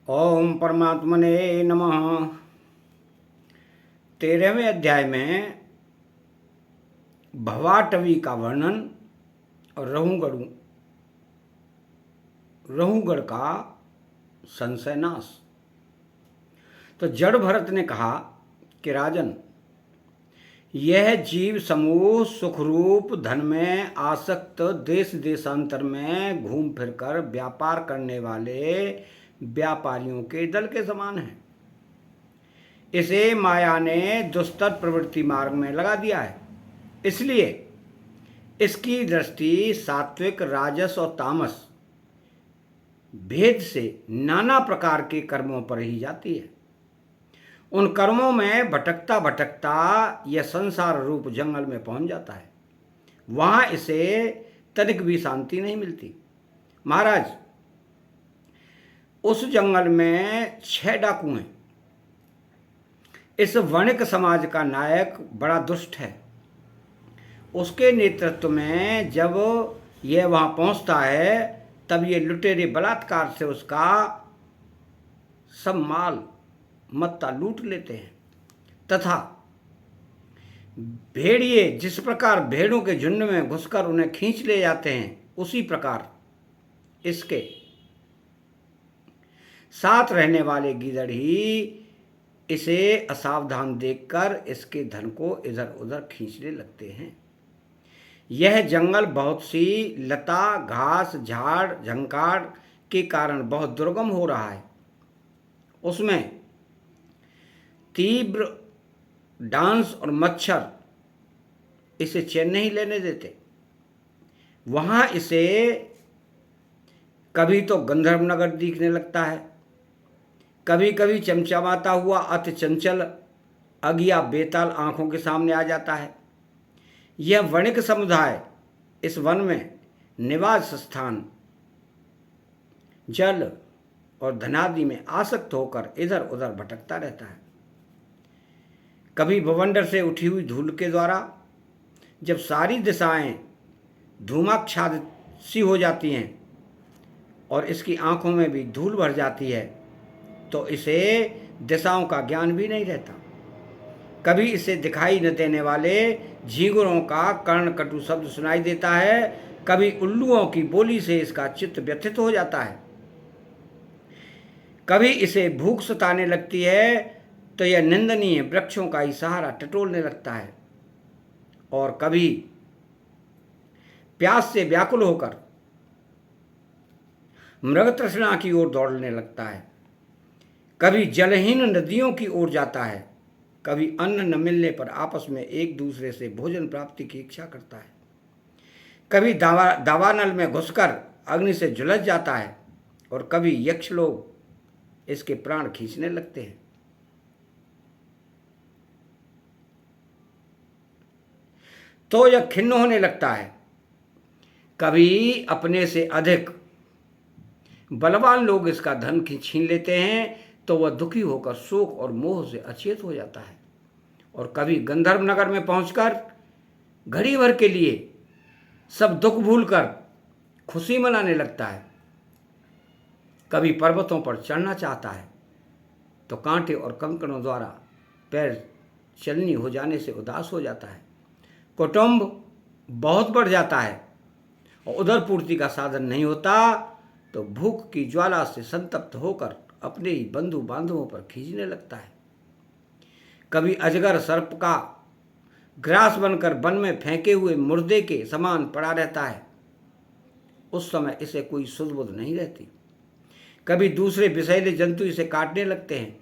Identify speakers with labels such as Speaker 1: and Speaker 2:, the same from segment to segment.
Speaker 1: ओम परमात्मने नमः। 13वें अध्याय में भवाटवी का वर्णन और रहुगढ़ का संशयनाश। तो जड़ भरत ने कहा कि राजन, यह जीव समूह सुखरूप धन में आसक्त देश देशांतर में घूम फिरकर व्यापार करने वाले व्यापारियों के दल के समान है। इसे माया ने दुस्तर प्रवृत्ति मार्ग में लगा दिया है, इसलिए इसकी दृष्टि सात्विक, राजस और तामस भेद से नाना प्रकार के कर्मों पर ही जाती है। उन कर्मों में भटकता भटकता यह संसार रूप जंगल में पहुंच जाता है। वहां इसे तनिक भी शांति नहीं मिलती। महाराज, उस जंगल में 6 डाकू हैं। इस वणिक समाज का नायक बड़ा दुष्ट है। उसके नेतृत्व में जब यह वहां पहुंचता है तब ये लुटेरे बलात्कार से उसका सब माल मत्ता लूट लेते हैं तथा भेड़िए जिस प्रकार भेड़ों के झुंड में घुसकर उन्हें खींच ले जाते हैं, उसी प्रकार इसके साथ रहने वाले गीदड़ ही इसे असावधान देखकर इसके धन को इधर उधर खींचने लगते हैं। यह जंगल बहुत सी लता, घास, झाड़, झंकार के कारण बहुत दुर्गम हो रहा है। उसमें तीव्र डांस और मच्छर इसे चैन नहीं लेने देते। वहाँ इसे कभी तो गंधर्व नगर दिखने लगता है, कभी कभी चमचमाता हुआ अति चंचल अगिया बेताल आंखों के सामने आ जाता है। यह वणिक समुदाय इस वन में निवास स्थान, जल और धनादि में आसक्त होकर इधर उधर भटकता रहता है। कभी भवंडर से उठी हुई धूल के द्वारा जब सारी दिशाएं धूमाच्छादित सी हो जाती हैं और इसकी आंखों में भी धूल भर जाती है, तो इसे दिशाओं का ज्ञान भी नहीं रहता। कभी इसे दिखाई न देने वाले झींगुरों का कर्ण कटु शब्द सुनाई देता है, कभी उल्लुओं की बोली से इसका चित्त व्यथित हो जाता है। कभी इसे भूख सताने लगती है तो यह निंदनीय वृक्षों का ही सहारा टटोलने लगता है, और कभी प्यास से व्याकुल होकर मृग तृष्णा की ओर दौड़ने लगता है। कभी जलहीन नदियों की ओर जाता है, कभी अन्न न मिलने पर आपस में एक दूसरे से भोजन प्राप्ति की इच्छा करता है। कभी दावानल में घुसकर अग्नि से झुलस जाता है, और कभी यक्ष लोग इसके प्राण खींचने लगते हैं। तो यह खिन्न होने लगता है। कभी अपने से अधिक बलवान लोग इसका धन छीन लेते हैं तो वह दुखी होकर शोक और मोह से अचेत हो जाता है, और कभी गंधर्व नगर में पहुंचकर घड़ी भर के लिए सब दुख भूलकर खुशी मनाने लगता है। कभी पर्वतों पर चढ़ना चाहता है तो कांटे और कंकड़ों द्वारा पैर चलनी हो जाने से उदास हो जाता है। कुटुंब बहुत बढ़ जाता है और उदर पूर्ति का साधन नहीं होता तो भूख की ज्वाला से संतप्त होकर अपने ही बंधु बांधवों पर खींचने लगता है। कभी अजगर सर्प का ग्रास बनकर वन में फेंके हुए मुर्दे के समान पड़ा रहता है। उस समय इसे कोई सुध बुध नहीं रहती। कभी दूसरे विषैले जंतु इसे काटने लगते हैं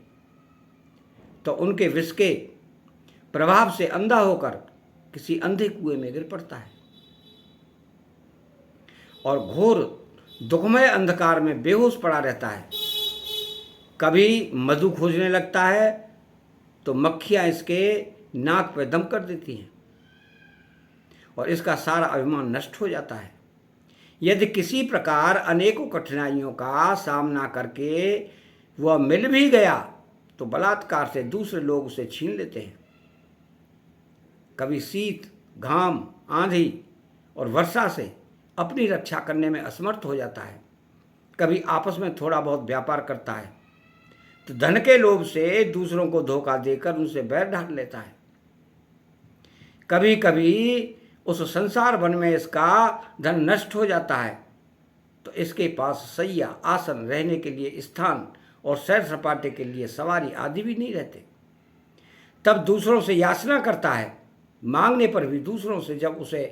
Speaker 1: तो उनके विष के प्रभाव से अंधा होकर किसी अंधे कुएं में गिर पड़ता है, और घोर दुखमय अंधकार में बेहोश पड़ा रहता है। कभी मधु खोजने लगता है तो मक्खियां इसके नाक पर दम कर देती हैं और इसका सारा अभिमान नष्ट हो जाता है। यदि किसी प्रकार अनेकों कठिनाइयों का सामना करके वह मिल भी गया तो बलात्कार से दूसरे लोग उसे छीन लेते हैं। कभी शीत, घाम, आंधी और वर्षा से अपनी रक्षा करने में असमर्थ हो जाता है। कभी आपस में थोड़ा बहुत व्यापार करता है तो धन के लोभ से दूसरों को धोखा देकर उनसे बैर ढाल लेता है। कभी कभी उस संसार वन में इसका धन नष्ट हो जाता है तो इसके पास सैया, आसन, रहने के लिए स्थान और सैर सपाटे के लिए सवारी आदि भी नहीं रहते। तब दूसरों से याचना करता है। मांगने पर भी दूसरों से जब उसे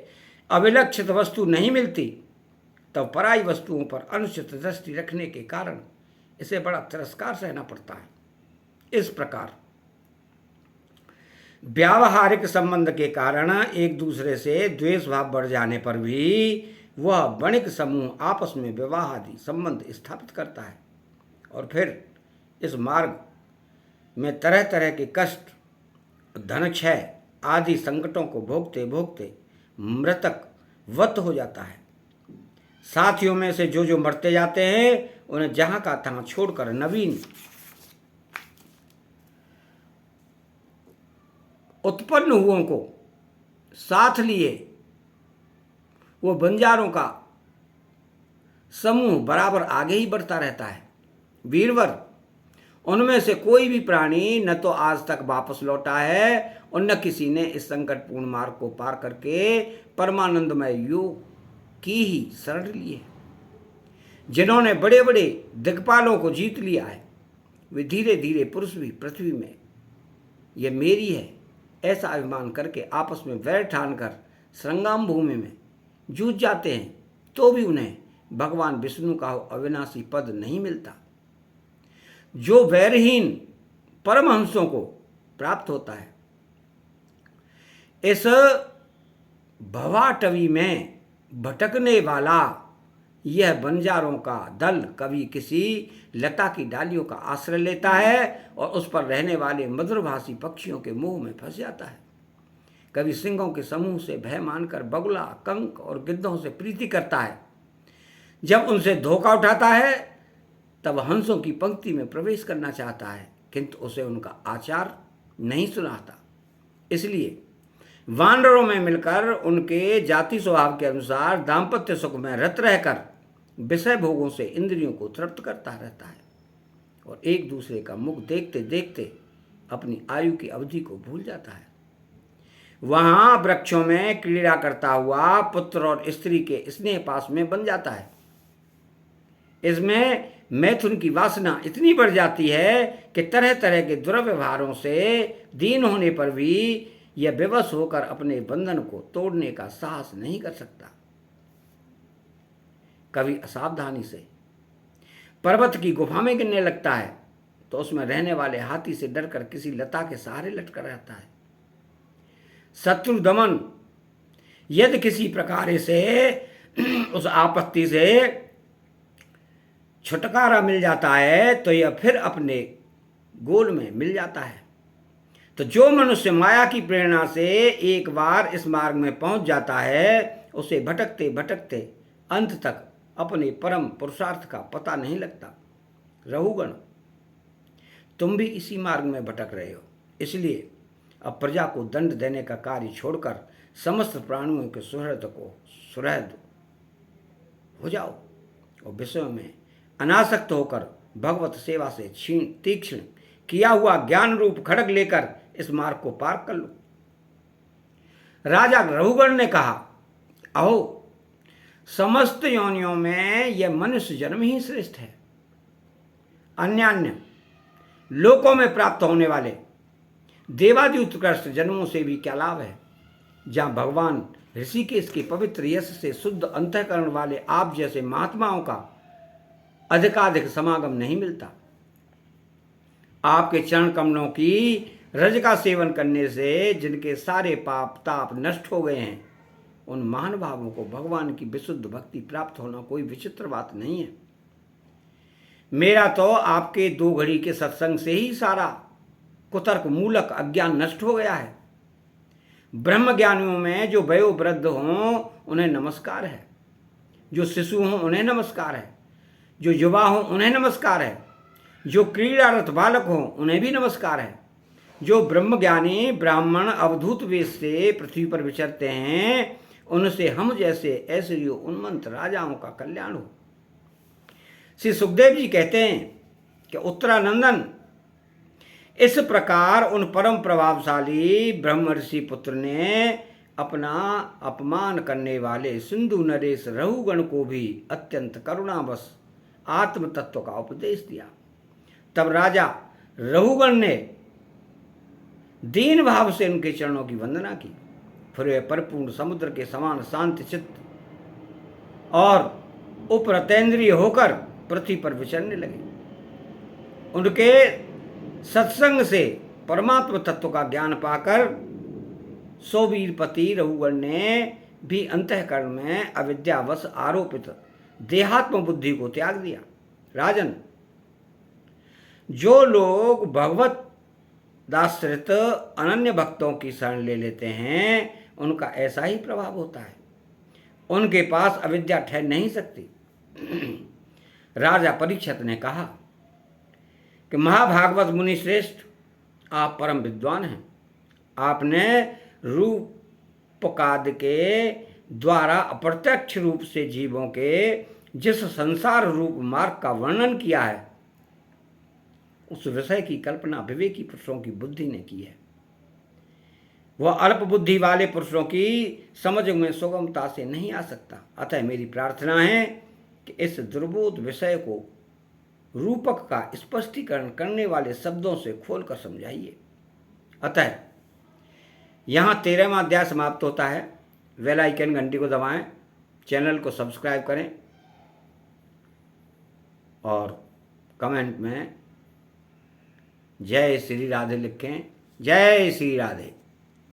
Speaker 1: अविलक्षित वस्तु नहीं मिलती तब पराई वस्तुओं पर अनुचित दृष्टि रखने के कारण इसे बड़ा तिरस्कार सहना पड़ता है। इस प्रकार व्यावहारिक संबंध के कारण एक दूसरे से द्वेष भाव बढ़ जाने पर भी वह वणिक समूह आपस में विवाह आदि संबंध स्थापित करता है और फिर इस मार्ग में तरह तरह के कष्ट, धन क्षय आदि संकटों को भोगते भोगते मृतक वत हो जाता है। साथियों में से जो मरते जाते हैं उन्हें जहां का तहां छोड़कर नवीन उत्पन्न हुओं को साथ लिए वो बंजारों का समूह बराबर आगे ही बढ़ता रहता है। वीरवर, उनमें से कोई भी प्राणी न तो आज तक वापस लौटा है और न किसी ने इस संकटपूर्ण मार्ग को पार करके परमानंदमय योग की ही शरण ली है। जिन्होंने बड़े बड़े दिक्पालों को जीत लिया है वे धीरे धीरे पुरुष भी पृथ्वी में ये मेरी है ऐसा अभिमान करके आपस में वैर ठानकर संग्राम भूमि में जूझ जाते हैं तो भी उन्हें भगवान विष्णु का अविनाशी पद नहीं मिलता जो वैरहीन परमहंसों को प्राप्त होता है। इस भवाटवी में भटकने वाला यह बंजारों का दल कभी किसी लता की डालियों का आश्रय लेता है और उस पर रहने वाले मधुरभाषी पक्षियों के मुंह में फंस जाता है। कभी सिंहों के समूह से भय मानकर बगुला, कंक और गिद्धों से प्रीति करता है। जब उनसे धोखा उठाता है तब हंसों की पंक्ति में प्रवेश करना चाहता है किंतु उसे उनका आचार नहीं सुनाता। इसलिए वानरों में मिलकर उनके जाति स्वभाव के अनुसार दाम्पत्य सुख में रत रहकर विषय भोगों से इंद्रियों को तृप्त करता रहता है और एक दूसरे का मुख देखते देखते अपनी आयु की अवधि को भूल जाता है। वहां वृक्षों में क्रीड़ा करता हुआ पुत्र और स्त्री के स्नेह पास में बन जाता है। इसमें मैथुन की वासना इतनी बढ़ जाती है कि तरह तरह के दुर्व्यवहारों से दीन होने पर भी यह विवश होकर अपने बंधन को तोड़ने का साहस नहीं कर सकता। कभी असावधानी से पर्वत की गुफा में गिरने लगता है तो उसमें रहने वाले हाथी से डरकर किसी लता के सहारे लटका रहता है। शत्रु दमन यदि किसी प्रकार से उस आपत्ति से छुटकारा मिल जाता है तो यह फिर अपने गोल में मिल जाता है। तो जो मनुष्य माया की प्रेरणा से एक बार इस मार्ग में पहुंच जाता है उसे भटकते भटकते अंत तक अपने परम पुरुषार्थ का पता नहीं लगता। रहुगण, तुम भी इसी मार्ग में भटक रहे हो, इसलिए अब प्रजा को दंड देने का कार्य छोड़कर समस्त प्राणियों के सुहृद हो जाओ और विषयों में अनासक्त होकर भगवत सेवा से तीक्ष्ण किया हुआ ज्ञान रूप खड्ग लेकर इस मार्ग को पार कर लो। राजा रहुगण ने कहा, अहो, समस्त योनियों में यह मनुष्य जन्म ही श्रेष्ठ है। अन्यान्य लोकों में प्राप्त होने वाले देवादि उत्कृष्ट जन्मों से भी क्या लाभ है जहाँ भगवान ऋषिकेश के पवित्र यश से शुद्ध अंतःकरण वाले आप जैसे महात्माओं का अधिकाधिक समागम नहीं मिलता। आपके चरण कमलों की रज का सेवन करने से जिनके सारे पाप ताप नष्ट हो गए हैं उन महान भावों को भगवान की विशुद्ध भक्ति प्राप्त होना कोई विचित्र बात नहीं है। मेरा तो आपके 2 घड़ी के सत्संग से ही सारा कुतर्क मूलक अज्ञान नष्ट हो गया है। ब्रह्म ज्ञानियों में जो वयोवृद्ध हों उन्हें नमस्कार है, जो शिशु हों उन्हें नमस्कार है, जो युवा हों उन्हें नमस्कार है, जो क्रीड़ारत बालक हों उन्हें भी नमस्कार है। जो ब्रह्मज्ञानी ब्राह्मण अवधूत वेश से पृथ्वी पर विचरते हैं उनसे हम जैसे ऐश्वर्य उन्मंत राजाओं का कल्याण हो। श्री सुखदेव जी कहते हैं कि उत्तरानंदन इस प्रकार उन परम प्रभावशाली ब्रह्म ऋषि पुत्र ने अपना अपमान करने वाले सिंधु नरेश रहुगण को भी अत्यंत करुणावश आत्म तत्व का उपदेश दिया। तब राजा रहुगण ने दीन भाव से उनके चरणों की वंदना की। फिर वे परिपूर्ण समुद्र के समान शांति चित्त और उपरतेंद्रिय होकर पृथ्वी पर विचरने लगे। उनके सत्संग से परमात्म तत्व का ज्ञान पाकर सौवीरपति रहुगण ने भी अंतःकरण में अविद्यावश आरोपित देहात्म बुद्धि को त्याग दिया। राजन, जो लोग भगवत दाश्रित अनन्य भक्तों की शरण ले लेते हैं उनका ऐसा ही प्रभाव होता है। उनके पास अविद्या ठहर नहीं सकती। राजा परीक्षित ने कहा कि महाभागवत मुनि श्रेष्ठ, आप परम विद्वान हैं। आपने रूपकाद के द्वारा अप्रत्यक्ष रूप से जीवों के जिस संसार रूप मार्ग का वर्णन किया है उस विषय की कल्पना विवेकी पुरुषों की बुद्धि ने की है। वह अल्प बुद्धि वाले पुरुषों की समझ में सुगमता से नहीं आ सकता। अतः मेरी प्रार्थना है कि इस दुर्बोध विषय को रूपक का स्पष्टीकरण करने वाले शब्दों से खोलकर समझाइए। अतः यहाँ 13वां अध्याय समाप्त होता है। बेल आइकन घंटी को दबाएं, चैनल को सब्सक्राइब करें और कमेंट में जय श्री राधे लिखें। जय श्री राधे।